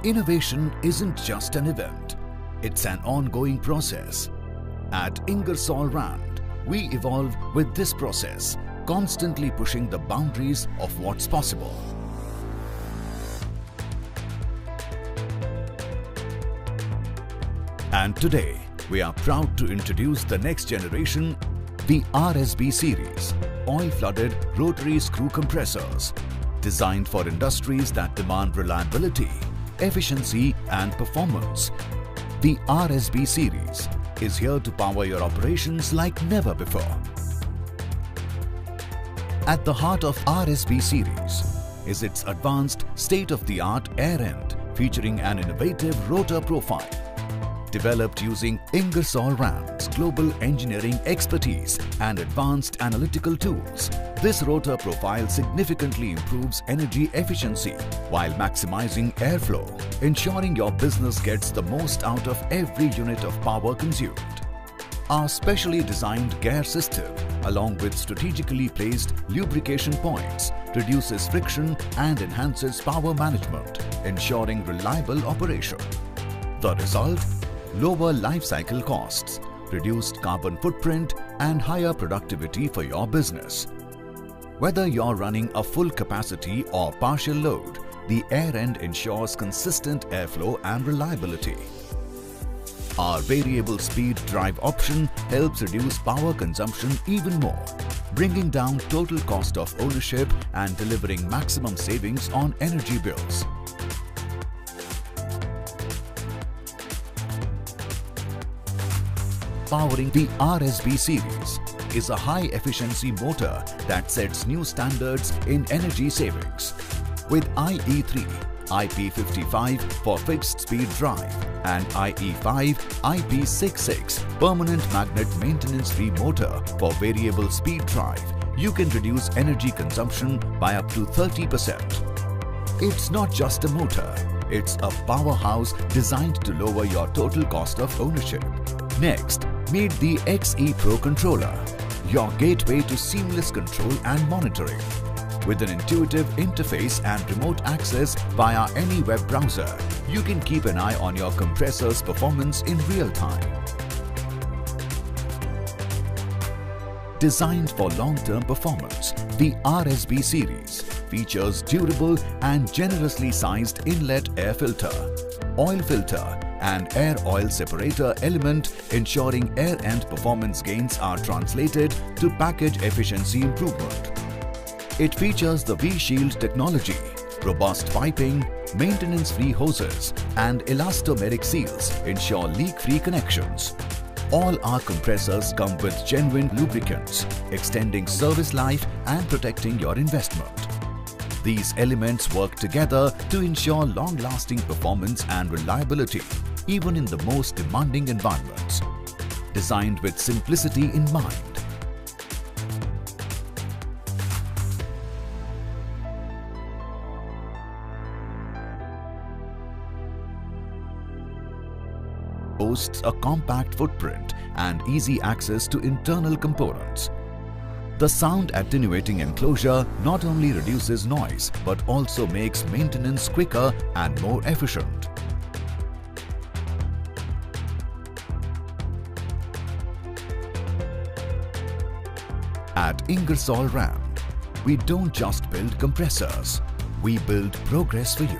Innovation isn't just an event, it's an ongoing process. At Ingersoll Rand, we evolve with this process, constantly pushing the boundaries of what's possible. And today, we are proud to introduce the next generation, the RSB series, oil-flooded rotary screw compressors, designed for industries that demand reliability, efficiency and performance. The RSB series is here to power your operations like never before. At the heart of RSB series is its advanced state-of-the-art Airend featuring an innovative rotor profile. Developed using Ingersoll Rand's global engineering expertise and advanced analytical tools, this rotor profile significantly improves energy efficiency while maximizing airflow, ensuring your business gets the most out of every unit of power consumed. Our specially designed gear system, along with strategically placed lubrication points, reduces friction and enhances power management, ensuring reliable operation. The result? Lower life cycle costs, reduced carbon footprint and higher productivity for your business. Whether you're running a full capacity or partial load, the Airend ensures consistent airflow and reliability. Our variable speed drive option helps reduce power consumption even more, bringing down total cost of ownership and delivering maximum savings on energy bills. Powering the RSB series is a high-efficiency motor that sets new standards in energy savings. With IE3, IP55 for fixed-speed drive and IE5, IP66 permanent magnet maintenance-free motor for variable speed drive, you can reduce energy consumption by up to 30%. It's not just a motor, it's a powerhouse designed to lower your total cost of ownership. Next, meet the XE Pro Controller, your gateway to seamless control and monitoring. With an intuitive interface and remote access via any web browser, you can keep an eye on your compressor's performance in real time. Designed for long-term performance, the RSB series features durable and generously sized inlet air filter, oil filter, and air oil separator element, ensuring air-end performance gains are translated to package efficiency improvement. It features the V-Shield technology, robust piping, maintenance-free hoses, and elastomeric seals ensure leak-free connections. All our compressors come with genuine lubricants, extending service life and protecting your investment. These elements work together to ensure long-lasting performance and reliability, even in the most demanding environments. Designed with simplicity in mind. Boasts a compact footprint and easy access to internal components. The sound attenuating enclosure not only reduces noise but also makes maintenance quicker and more efficient. At Ingersoll Rand, we don't just build compressors, we build progress for you.